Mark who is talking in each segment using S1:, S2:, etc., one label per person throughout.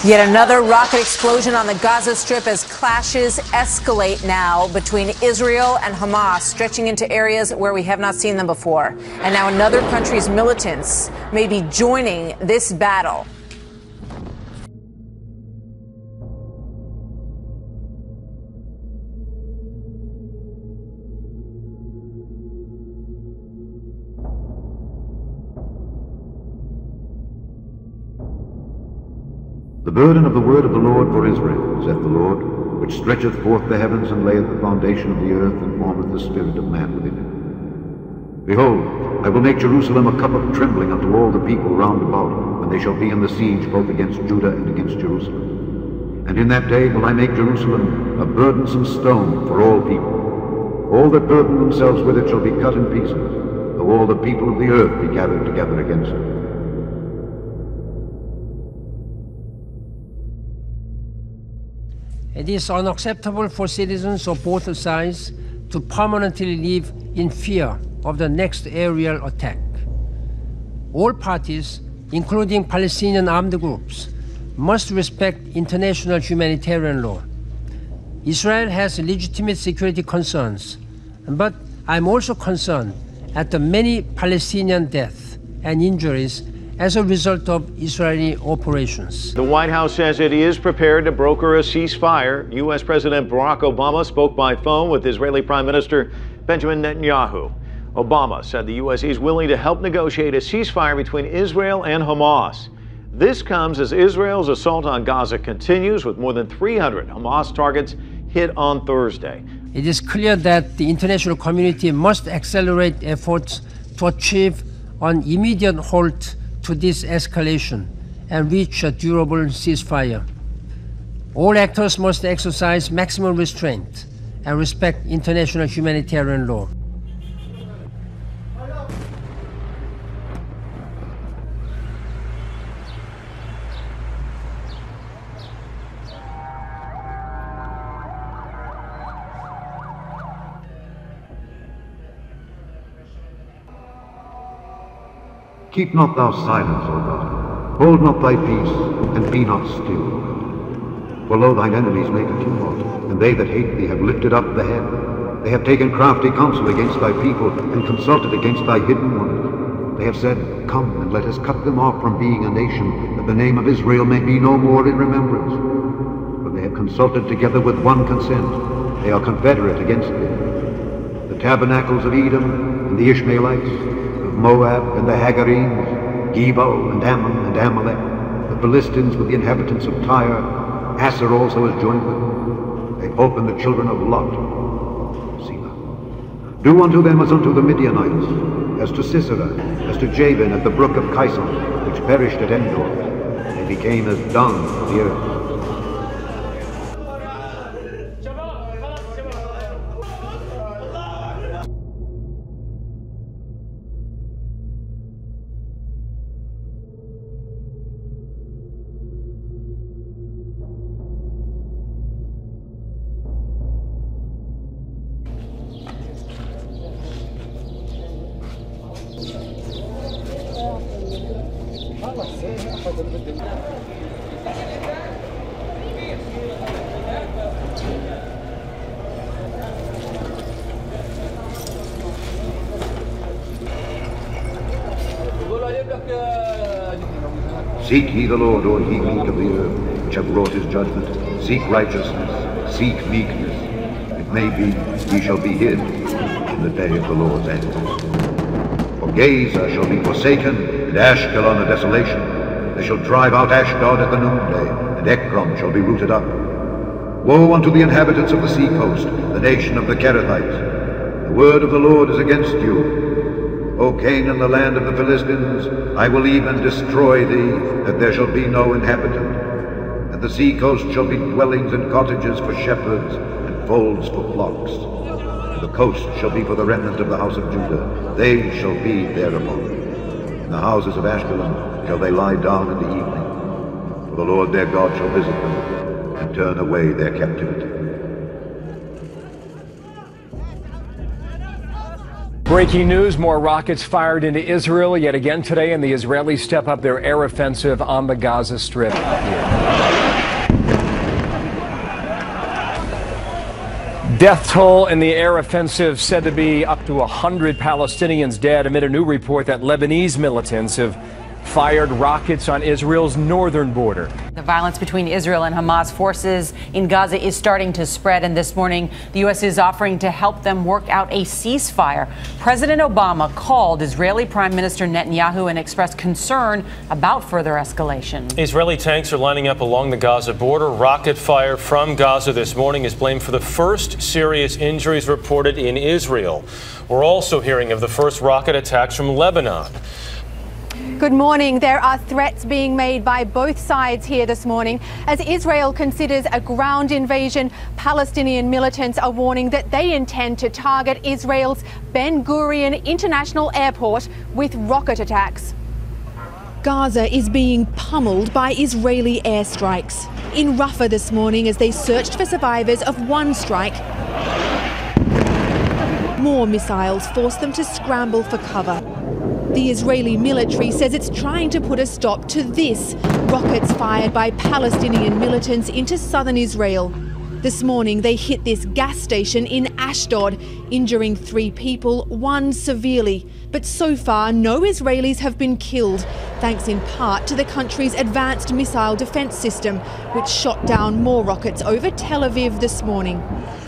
S1: Yet another rocket explosion on the Gaza Strip as clashes escalate now between Israel and Hamas, stretching into areas where we have not seen them before. And now another country's militants may be joining this battle.
S2: The burden of the word of the Lord for Israel, saith the Lord, which stretcheth forth the heavens and layeth the foundation of the earth and formeth the spirit of man within it. Behold, I will make Jerusalem a cup of trembling unto all the people round about, when they shall be in the siege both against Judah and against Jerusalem. And in that day will I make Jerusalem a burdensome stone for all people. All that burden themselves with it shall be cut in pieces, though all the people of the earth be gathered together against it.
S3: It is unacceptable for citizens of both sides to permanently live in fear of the next aerial attack. All parties, including Palestinian armed groups, must respect international humanitarian law. Israel has legitimate security concerns, but I'm also concerned at the many Palestinian deaths and injuries as a result of Israeli operations.
S4: The White House says it is prepared to broker a ceasefire. U.S. President Barack Obama spoke by phone with Israeli Prime Minister Benjamin Netanyahu. Obama said the U.S. is willing to help negotiate a ceasefire between Israel and Hamas. This comes as Israel's assault on Gaza continues, with more than 300 Hamas targets hit on Thursday.
S3: It is clear that the international community must accelerate efforts to achieve an immediate halt to this escalation and reach a durable ceasefire. All actors must exercise maximum restraint and respect international humanitarian law.
S2: Keep not thou silence, O God. Hold not thy peace, and be not still, O God. For lo, thine enemies make a tumult, and they that hate thee have lifted up the head. They have taken crafty counsel against thy people, and consulted against thy hidden ones. They have said, Come, and let us cut them off from being a nation, that the name of Israel may be no more in remembrance. For they have consulted together with one consent. They are confederate against thee. The tabernacles of Edom, and the Ishmaelites, Moab and the Hagarenes, Gebal and Ammon and Amalek, the Philistines with the inhabitants of Tyre, Asser also is joined with them. They hope in the children of Lot. Selah. Do unto them as unto the Midianites, as to Sisera, as to Jabin at the brook of Kison, which perished at Endor. They became as dung of the earth. Seek ye the Lord, O ye meek of the earth, which have wrought his judgment. Seek righteousness, seek meekness. It may be ye shall be hid in the day of the Lord's anger. For Gaza shall be forsaken, and Ashkelon a desolation. They shall drive out Ashdod at the noonday, and Ekron shall be rooted up. Woe unto the inhabitants of the sea coast, the nation of the Kerethites. The word of the Lord is against you. O Canaan, the land of the Philistines, I will even destroy thee, that there shall be no inhabitant. And the sea coast shall be dwellings and cottages for shepherds, and folds for flocks. And the coast shall be for the remnant of the house of Judah. They shall be thereupon. In the houses of Ashkelon shall they lie down in the evening. For the Lord their God shall visit them, and turn away their captivity.
S5: Breaking news, more rockets fired into Israel yet again today, and the Israelis step up their air offensive on the Gaza Strip. Death toll in the air offensive said to be up to 100 Palestinians dead amid a new report that Lebanese militants have fired rockets on Israel's northern border.
S6: The violence between Israel and Hamas forces in Gaza is starting to spread, and this morning the U.S. is offering to help them work out a ceasefire. President Obama called Israeli Prime Minister Netanyahu and expressed concern about further escalation.
S7: Israeli tanks are lining up along the Gaza border. Rocket fire from Gaza this morning is blamed for the first serious injuries reported in Israel. We're also hearing of the first rocket attacks from Lebanon.
S8: Good morning. There are threats being made by both sides here this morning. As Israel considers a ground invasion, Palestinian militants are warning that they intend to target Israel's Ben Gurion International Airport with rocket attacks. Gaza is being pummeled by Israeli airstrikes. In Rafah this morning, as they searched for survivors of one strike, more missiles forced them to scramble for cover. The Israeli military says it's trying to put a stop to this, rockets fired by Palestinian militants into southern Israel. This morning they hit this gas station in Ashdod, injuring 3 people, 1 severely. But so far no Israelis have been killed, thanks in part to the country's advanced missile defense system, which shot down more rockets over Tel Aviv this morning.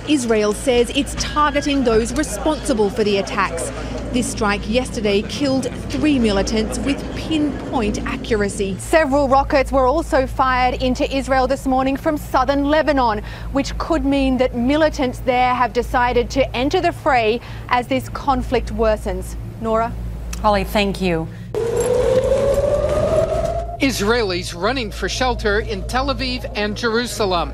S8: Israel says it's targeting those responsible for the attacks. This strike yesterday killed 3 militants with pinpoint accuracy. Several rockets were also fired into Israel this morning from southern Lebanon, which could mean that militants there have decided to enter the fray as this conflict worsens. Nora?
S6: Holly, thank you.
S9: Israelis running for shelter in Tel Aviv and Jerusalem,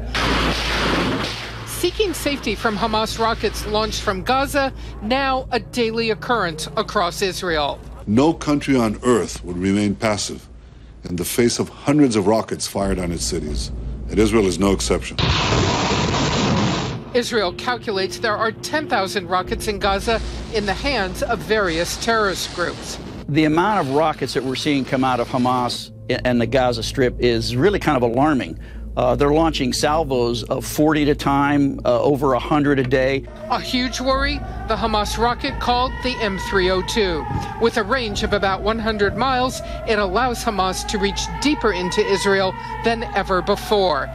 S9: seeking safety from Hamas rockets launched from Gaza, now a daily occurrence across Israel.
S10: No country on earth would remain passive in the face of hundreds of rockets fired on its cities, and Israel is no exception.
S9: Israel calculates there are 10,000 rockets in Gaza in the hands of various terrorist groups.
S11: The amount of rockets that we're seeing come out of Hamas and the Gaza Strip is really kind of alarming. They're launching salvos of 40 at a time, over 100 a day.
S9: A huge worry, the Hamas rocket called the M302. With a range of about 100 miles, it allows Hamas to reach deeper into Israel than ever before.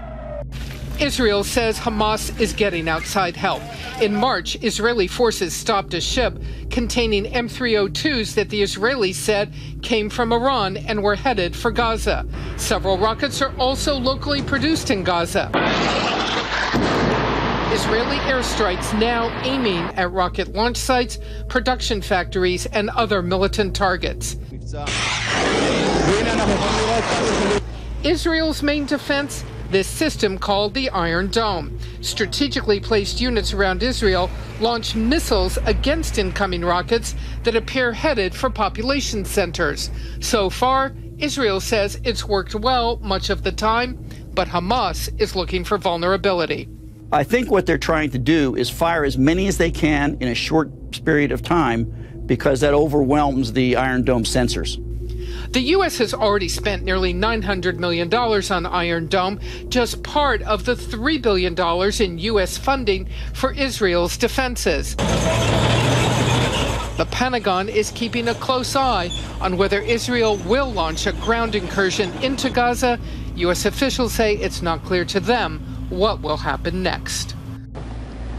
S9: Israel says Hamas is getting outside help. In March, Israeli forces stopped a ship containing M302s that the Israelis said came from Iran and were headed for Gaza. Several rockets are also locally produced in Gaza. Israeli airstrikes now aiming at rocket launch sites, production factories, and other militant targets. Israel's main defense? This system, called the Iron Dome. Strategically placed units around Israel launch missiles against incoming rockets that appear headed for population centers. So far, Israel says it's worked well much of the time, but Hamas is looking for vulnerability.
S11: I think what they're trying to do is fire as many as they can in a short period of time, because that overwhelms the Iron Dome sensors.
S9: The U.S. has already spent nearly $900 million on Iron Dome, just part of the $3 billion in U.S. funding for Israel's defenses. The Pentagon is keeping a close eye on whether Israel will launch a ground incursion into Gaza. U.S. officials say it's not clear to them what will happen next.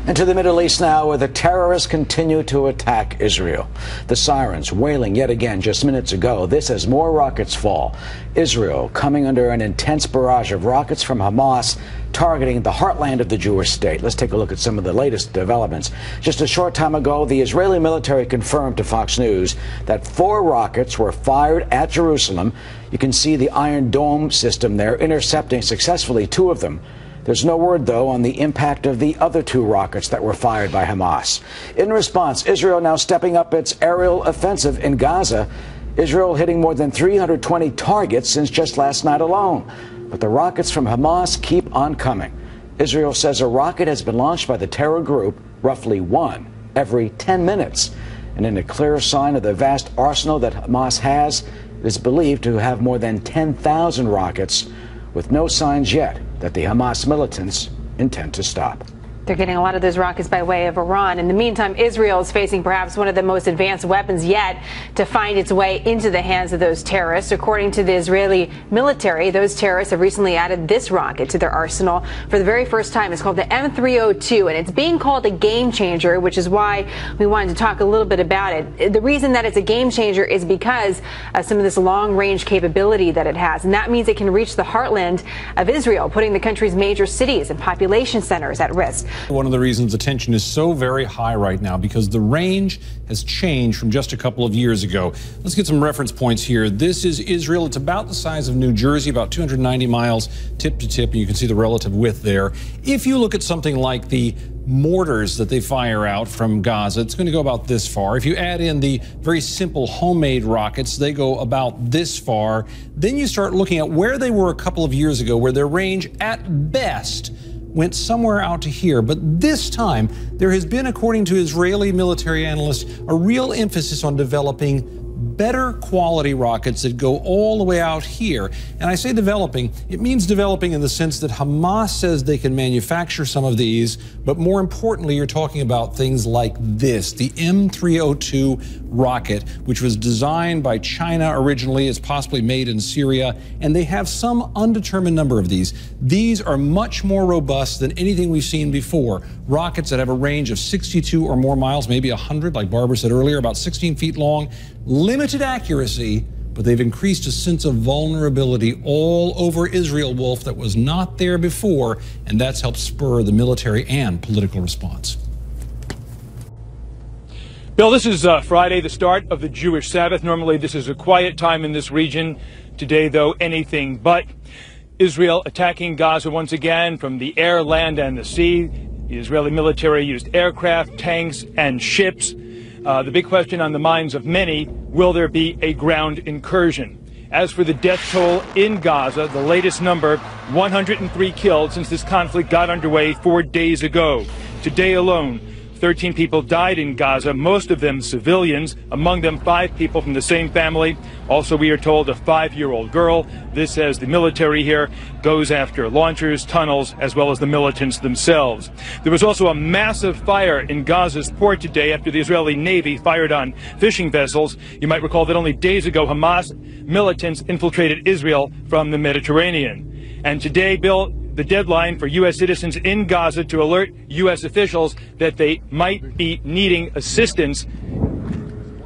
S12: And to the Middle East now, where the terrorists continue to attack Israel. The sirens wailing yet again just minutes ago. This as more rockets fall. Israel coming under an intense barrage of rockets from Hamas, targeting the heartland of the Jewish state. Let's take a look at some of the latest developments. Just a short time ago, the Israeli military confirmed to Fox News that 4 rockets were fired at Jerusalem. You can see the Iron Dome system there, intercepting successfully 2 of them. There's no word, though, on the impact of the other 2 rockets that were fired by Hamas. In response, Israel now stepping up its aerial offensive in Gaza. Israel hitting more than 320 targets since just last night alone. But the rockets from Hamas keep on coming. Israel says a rocket has been launched by the terror group, roughly 1 every 10 minutes. and in a clear sign of the vast arsenal that Hamas has, it is believed to have more than 10,000 rockets, with no signs yet that the Hamas militants intend to stop.
S13: They're getting a lot of those rockets by way of Iran. In the meantime, Israel is facing perhaps one of the most advanced weapons yet to find its way into the hands of those terrorists. According to the Israeli military, those terrorists have recently added this rocket to their arsenal for the very first time. It's called the M302, and it's being called a game changer, which is why we wanted to talk a little bit about it. The reason that it's a game changer is because of some of this long-range capability that it has, and that means it can reach the heartland of Israel, putting the country's major cities and population centers at risk.
S14: One of the reasons the tension is so very high right now, because the range has changed from just a couple of years ago. Let's get some reference points here. This is Israel. It's about the size of New Jersey, about 290 miles tip to tip, and you can see the relative width there. If you look at something like the mortars that they fire out from Gaza, it's going to go about this far. If you add in the very simple homemade rockets, they go about this far. Then you start looking at where they were a couple of years ago, where their range at best went somewhere out to here. But this time, there has been, according to Israeli military analysts, a real emphasis on developing better quality rockets that go all the way out here. And I say developing, it means developing in the sense that Hamas says they can manufacture some of these, but more importantly, you're talking about things like this, the M302 rocket, which was designed by China originally, is possibly made in Syria, and they have some undetermined number of these. These are much more robust than anything we've seen before. Rockets that have a range of 62 or more miles, maybe 100, like Barbara said earlier, about 16 feet long. Limited accuracy, but they've increased a sense of vulnerability all over Israel, Wolf, that was not there before, and that's helped spur the military and political response.
S15: Bill, this is Friday, the start of the Jewish Sabbath. Normally, this is a quiet time in this region. Today, though, anything but. Israel attacking Gaza once again from the air, land, and the sea. The Israeli military used aircraft, tanks, and ships. The big question on the minds of many, will there be a ground incursion? As for the death toll in Gaza, the latest number, 103 killed since this conflict got underway 4 days ago. Today alone, 13 people died in Gaza, most of them civilians, among them 5 people from the same family. Also, we are told, a 5-year-old girl. This, as the military here goes after launchers, tunnels, as well as the militants themselves. There was also a massive fire in Gaza's port today after the Israeli Navy fired on fishing vessels. You might recall that only days ago, Hamas militants infiltrated Israel from the Mediterranean. And today, Bill, the deadline for U.S. citizens in Gaza to alert U.S. officials that they might be needing assistance.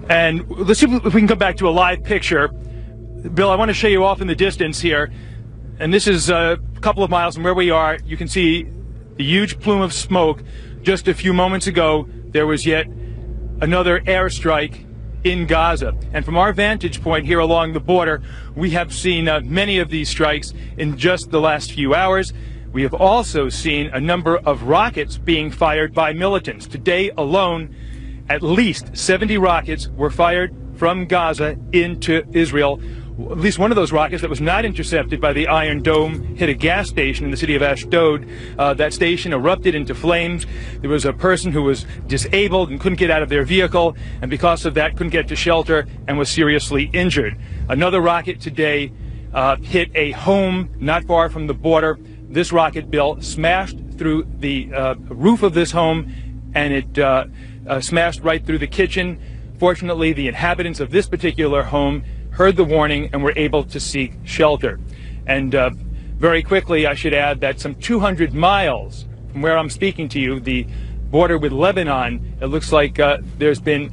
S15: And let's see if we can come back to a live picture. Bill, I want to show you off in the distance here. And this is a couple of miles from where we are. You can see the huge plume of smoke. Just a few moments ago, there was yet another airstrike in Gaza. And from our vantage point here along the border, we have seen many of these strikes in just the last few hours. We have also seen a number of rockets being fired by militants. Today alone, at least 70 rockets were fired from Gaza into Israel. At least one of those rockets that was not intercepted by the Iron Dome hit a gas station in the city of Ashdod. That station erupted into flames. There was a person who was disabled and couldn't get out of their vehicle, and because of that couldn't get to shelter and was seriously injured. Another rocket today hit a home not far from the border. This rocket, Bill, smashed through the roof of this home, and it smashed right through the kitchen. Fortunately, the inhabitants of this particular home heard the warning and were able to seek shelter. And very quickly, I should add that some 200 miles from where I'm speaking to you, the border with Lebanon, it looks like there's been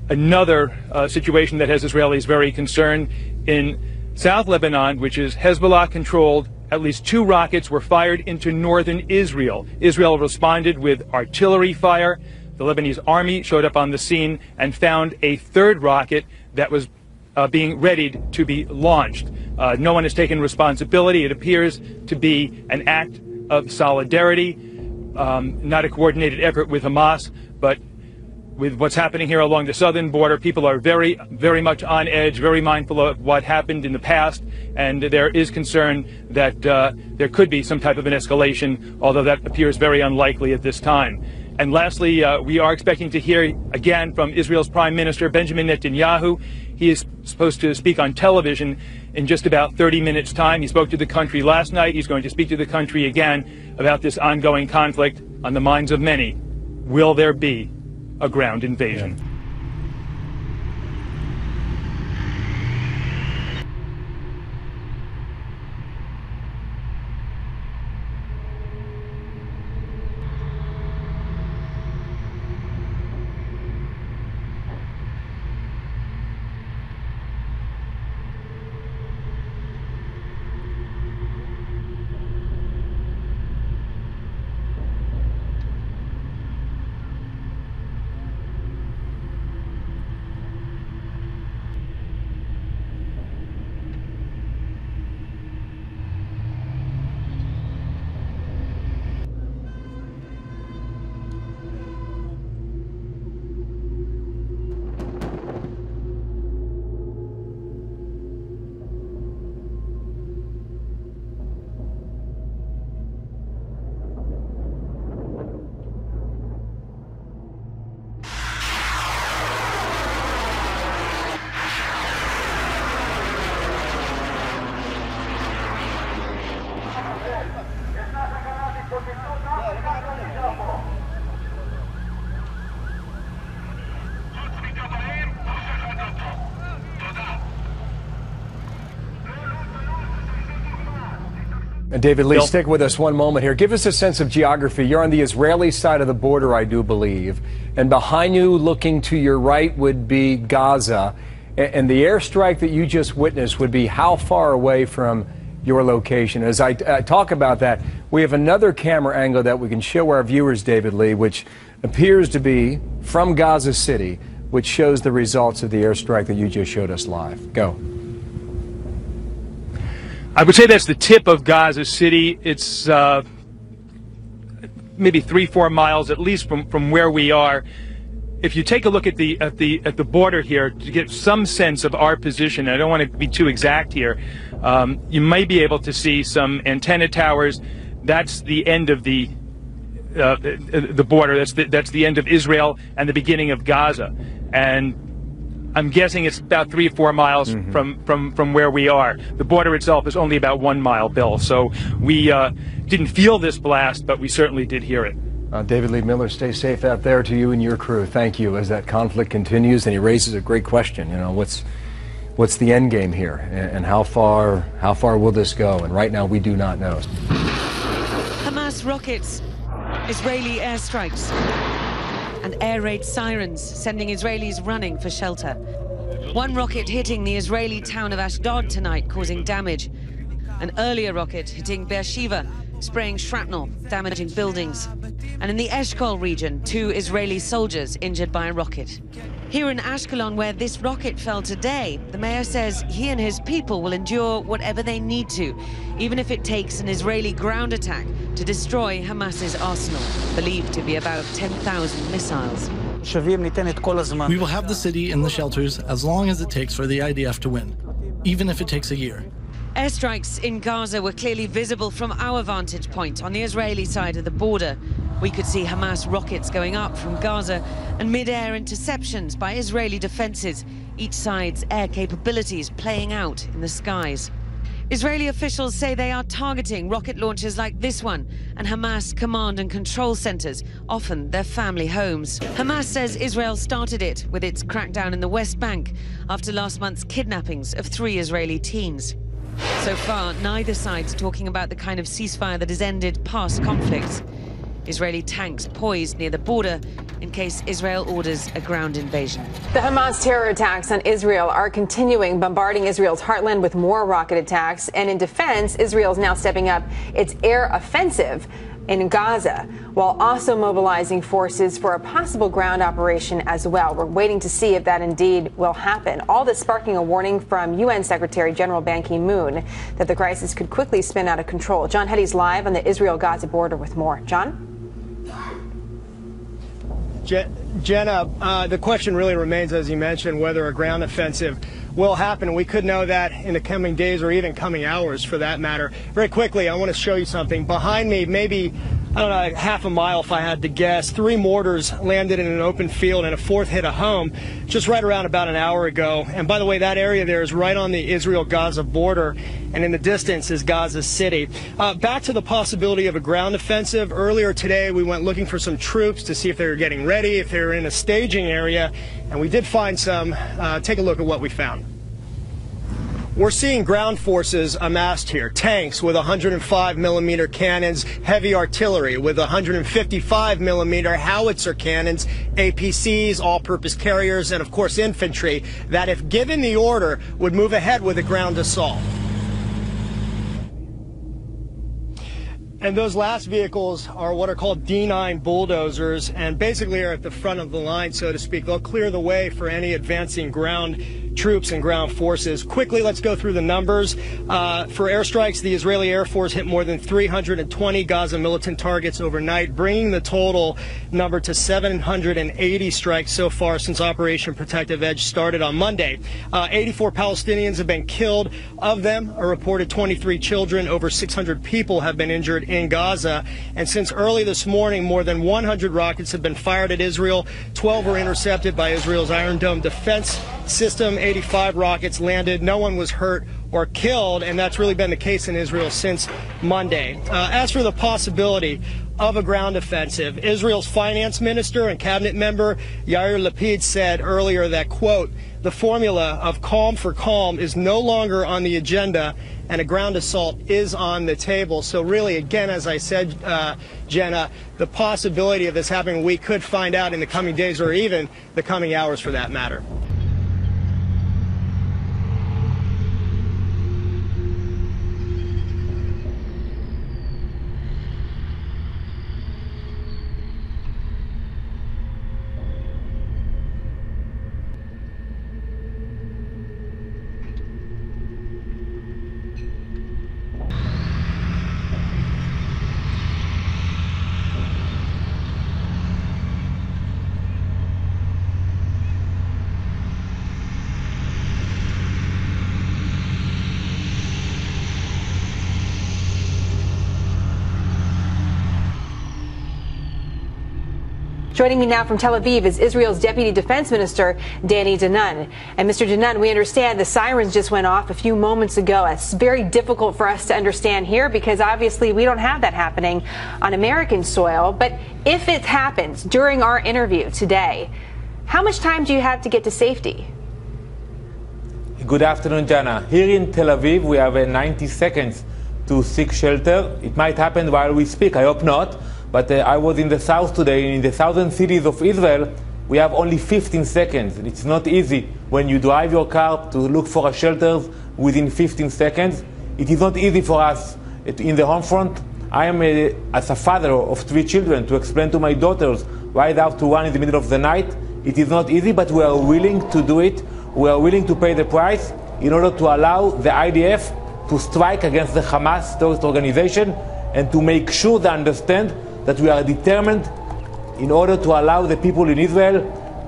S15: another situation that has Israelis very concerned. In South Lebanon, which is Hezbollah-controlled, at least 2 rockets were fired into northern Israel. Israel responded with artillery fire. The Lebanese army showed up on the scene and found a 3rd rocket that was being readied to be launched. No one has taken responsibility. It appears to be an act of solidarity, not a coordinated effort with Hamas, but with what's happening here along the southern border, people are very, very much on edge, very mindful of what happened in the past, and there is concern that there could be some type of an escalation, although that appears very unlikely at this time. And lastly, we are expecting to hear again from Israel's Prime Minister Benjamin Netanyahu. He is supposed to speak on television in just about 30 minutes' time. He spoke to the country last night. He's going to speak to the country again about this ongoing conflict on the minds of many. Will there be a ground invasion?
S5: Yeah. And David Lee, stick with us one moment here. Give us a sense of geography. You're on the Israeli side of the border, I do believe. And behind you, looking to your right, would be Gaza. And the airstrike that you just witnessed would be how far away from your location? As I talk about that, we have another camera angle that we can show our viewers, David Lee, which appears to be from Gaza City, which shows the results of the airstrike that you just showed us live. Go.
S15: I would say that's the tip of Gaza City. It's maybe 3-4 miles at least from where we are. If you take a look at the border here to get some sense of our position, I don't want to be too exact here. You may be able to see some antenna towers. That's the end of the border. That's the end of Israel and the beginning of Gaza. And I'm guessing it's about 3 or 4 miles from where we are. The border itself is only about 1 mile, Bill. So we didn't feel this blast, but we certainly did hear it.
S5: David Lee Miller, stay safe out there to you and your crew. Thank you. As that conflict continues, and he raises a great question. You know, what's the end game here, and how far will this go? And right now, we do not know.
S16: Hamas rockets, Israeli airstrikes, and air raid sirens sending Israelis running for shelter. One rocket hitting the Israeli town of Ashdod tonight, causing damage. An earlier rocket hitting Beersheba, spraying shrapnel, damaging buildings. And in the Eshkol region, 2 Israeli soldiers injured by a rocket. Here in Ashkelon, where this rocket fell today, the mayor says he and his people will endure whatever they need to, even if it takes an Israeli ground attack to destroy Hamas's arsenal, believed to be about 10,000 missiles.
S17: We will have the city and the shelters as long as it takes for the I.D.F. to win, even if it takes a year.
S16: Airstrikes in Gaza were clearly visible from our vantage point on the Israeli side of the border. We could see Hamas rockets going up from Gaza and mid-air interceptions by Israeli defenses, each side's air capabilities playing out in the skies. Israeli officials say they are targeting rocket launchers like this one and Hamas command and control centers, often their family homes. Hamas says Israel started it with its crackdown in the West Bank after last month's kidnappings of 3 Israeli teens. So far, neither side's talking about the kind of ceasefire that has ended past conflicts. Israeli tanks poised near the border in case Israel orders a ground invasion.
S13: The Hamas terror attacks on Israel are continuing, bombarding Israel's heartland with more rocket attacks. And in defense, Israel is now stepping up its air offensive in Gaza, while also mobilizing forces for a possible ground operation as well. We're waiting to see if that indeed will happen. All this sparking a warning from UN Secretary General Ban Ki-moon that the crisis could quickly spin out of control. John Heddy's live on the Israel-Gaza border with more. John?
S18: Jenna, the question really remains, as you mentioned, whether a ground offensive will happen. We could know that in the coming days or even coming hours, for that matter. Very quickly, I want to show you something. Behind me, maybe I don't know, half a mile if I had to guess. 3 mortars landed in an open field and a 4th hit a home just right around about an hour ago. And by the way, that area there is right on the Israel-Gaza border, and in the distance is Gaza City. Back to the possibility of a ground offensive. Earlier today, we went looking for some troops to see if they were getting ready, if they were in a staging area, and we did find some. Take a look at what we found. We're seeing ground forces amassed here. Tanks with 105mm cannons, heavy artillery with 155mm howitzer cannons, APCs, all-purpose carriers, and of course infantry that, if given the order, would move ahead with a ground assault. And those last vehicles are what are called D9 bulldozers, and basically are at the front of the line, so to speak. They'll clear the way for any advancing ground troops and ground forces. Quickly, let's go through the numbers. For airstrikes, the Israeli Air Force hit more than 320 Gaza militant targets overnight, bringing the total number to 780 strikes so far since Operation Protective Edge started on Monday. 84 Palestinians have been killed. Of them, a reported 23 children. Over 600 people have been injured in Gaza. And since early this morning, more than 100 rockets have been fired at Israel. 12 were intercepted by Israel's Iron Dome defense system. 85 rockets landed. No one was hurt or killed, and that's really been the case in Israel since Monday. As for the possibility of a ground offensive, Israel's finance minister and cabinet member Yair Lapid said earlier that, quote, the formula of calm for calm is no longer on the agenda, and a ground assault is on the table. So really, again, as I said, Jenna, the possibility of this happening, we could find out in the coming days or even the coming hours for that matter.
S13: Joining me now from Tel Aviv is Israel's Deputy Defense Minister, Danny Danon. And Mr. Danon, we understand the sirens just went off a few moments ago. It's very difficult for us to understand here because obviously we don't have that happening on American soil. But if it happens during our interview today, how much time do you have to get to safety?
S19: Good afternoon, Jana. Here in Tel Aviv, we have 90 seconds to seek shelter. It might happen while we speak. I hope not. But I was in the south today, and in the southern cities of Israel, we have only 15 seconds. It's not easy when you drive your car to look for a shelter within 15 seconds. It is not easy for us in the home front. I am, as a father of 3 children, to explain to my daughters why they have to run in the middle of the night. It is not easy, but we are willing to do it. We are willing to pay the price in order to allow the I.D.F. to strike against the Hamas terrorist organization and to make sure they understand that we are determined in order to allow the people in Israel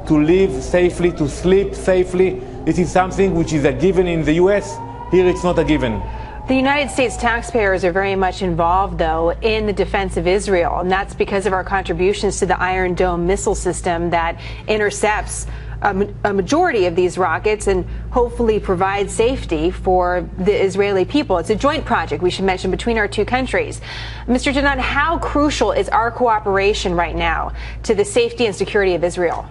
S19: to live safely, to sleep safely. This is something which is a given in the US. Here it's not a given.
S13: The United States taxpayers are very much involved, though, in the defense of Israel, and that's because of our contributions to the Iron Dome missile system that intercepts a majority of these rockets and hopefully provides safety for the Israeli people. It's a joint project, we should mention, between our 2 countries. Mr. Danon, how crucial is our cooperation right now to the safety and security of Israel?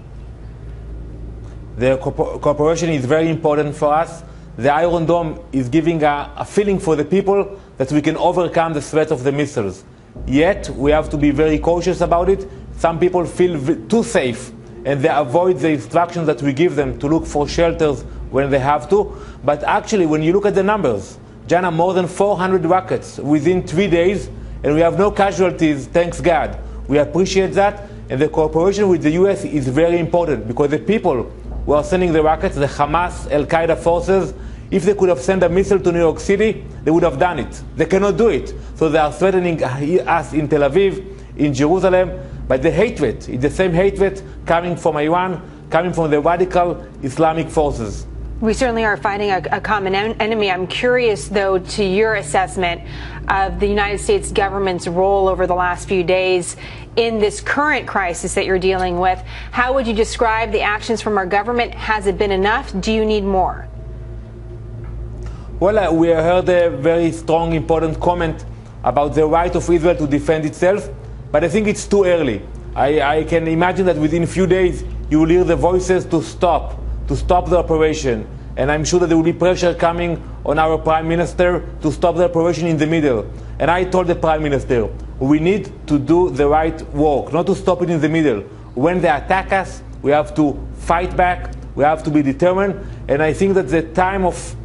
S19: The cooperation is very important for us. The Iron Dome is giving a feeling for the people that we can overcome the threat of the missiles. Yet, we have to be very cautious about it. Some people feel too safe, and they avoid the instructions that we give them to look for shelters when they have to. But actually, when you look at the numbers, Jana, more than 400 rockets within 3 days, and we have no casualties, thanks God. We appreciate that, and the cooperation with the US is very important, because the people who are sending the rockets, the Hamas, Al-Qaeda forces, if they could have sent a missile to New York City, they would have done it. They cannot do it. So they are threatening us in Tel Aviv, in Jerusalem. But the hatred is the same hatred coming from Iran, coming from the radical Islamic forces.
S13: We certainly are fighting a common enemy. I'm curious, though, to your assessment of the United States government's role over the last few days in this current crisis that you're dealing with. How would you describe the actions from our government? Has it been enough? Do you need more?
S19: Well, we heard a very strong, important comment about the right of Israel to defend itself, but I think it's too early. I can imagine that within a few days you will hear the voices to stop the operation. And I'm sure that there will be pressure coming on our Prime Minister to stop the operation in the middle. And I told the Prime Minister, we need to do the right work, not to stop it in the middle. When they attack us, we have to fight back, we have to be determined. And I think that the time of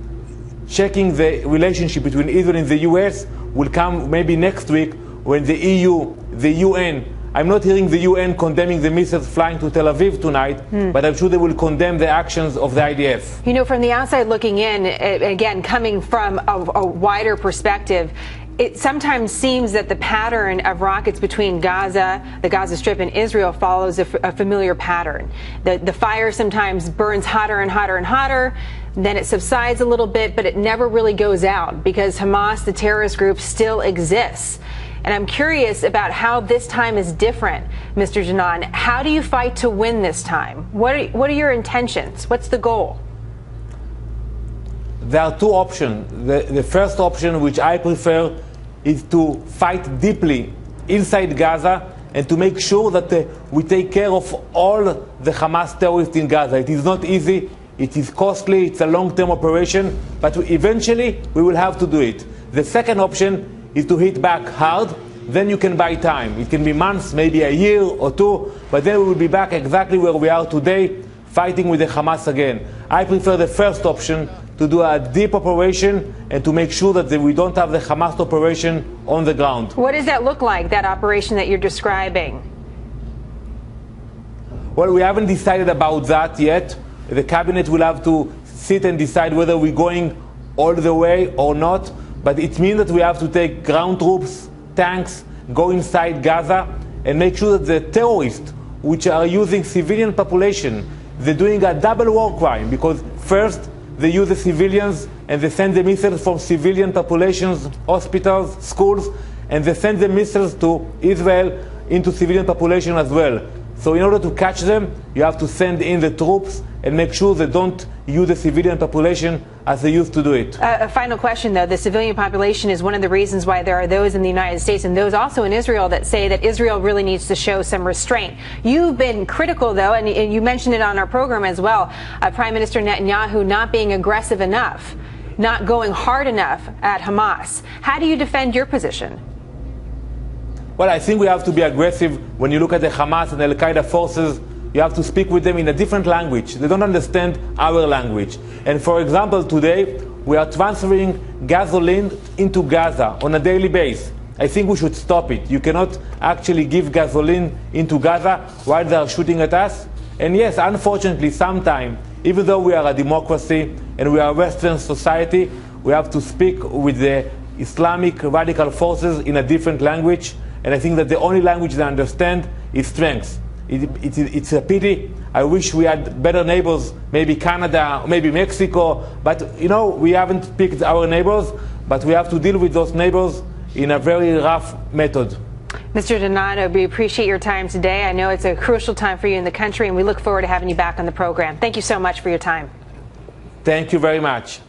S19: checking the relationship between Israel and the US will come maybe next week when the EU, the UN, I'm not hearing the UN condemning the missiles flying to Tel Aviv tonight, but I'm sure they will condemn the actions of the I.D.F.
S13: You know, from the outside looking in, again, coming from a wider perspective, it sometimes seems that the pattern of rockets between Gaza, the Gaza Strip, and Israel follows a familiar pattern. The fire sometimes burns hotter and hotter and hotter, then it subsides a little bit, but it never really goes out because Hamas, the terrorist group, still exists. And I'm curious about how this time is different, Mr. Janan. How do you fight to win this time? What are your intentions? What's the goal?
S19: There are two options. The first option, which I prefer, is to fight deeply inside Gaza and to make sure that we take care of all the Hamas terrorists in Gaza. It is not easy. It is costly. It's a long-term operation. But eventually, we will have to do it. The second option is to hit back hard, then you can buy time. It can be months, maybe a year or two, but then we will be back exactly where we are today, fighting with the Hamas again. I prefer the first option, to do a deep operation and to make sure that we don't have the Hamas operation on the ground.
S13: What does that look like, that operation that you're describing?
S19: Well, we haven't decided about that yet. The cabinet will have to sit and decide whether we're going all the way or not. But it means that we have to take ground troops, tanks, go inside Gaza and make sure that the terrorists, which are using civilian population, they're doing a double war crime, because first they use the civilians and they send the missiles from civilian populations, hospitals, schools, and they send the missiles to Israel into civilian population as well. So in order to catch them, you have to send in the troops and make sure they don't use the civilian population as they used to do it.
S13: A final question, though. The civilian population is one of the reasons why there are those in the United States and those also in Israel that say that Israel really needs to show some restraint. You've been critical, though, and you mentioned it on our program as well, Prime Minister Netanyahu not being aggressive enough, not going hard enough at Hamas. How do you defend your position?
S19: Well, I think we have to be aggressive. When you look at the Hamas and Al-Qaeda forces, you have to speak with them in a different language. They don't understand our language. And for example, today, we are transferring gasoline into Gaza on a daily basis. I think we should stop it. You cannot actually give gasoline into Gaza while they are shooting at us. And yes, unfortunately, sometimes, even though we are a democracy and we are a Western society, we have to speak with the Islamic radical forces in a different language. And I think that the only language they understand is strength. It's a pity. I wish we had better neighbors, maybe Canada, maybe Mexico. But, you know, we haven't picked our neighbors, but we have to deal with those neighbors in a very rough method.
S13: Mr. Donato, we appreciate your time today. I know it's a crucial time for you in the country, and we look forward to having you back on the program. Thank you so much for your time.
S19: Thank you very much.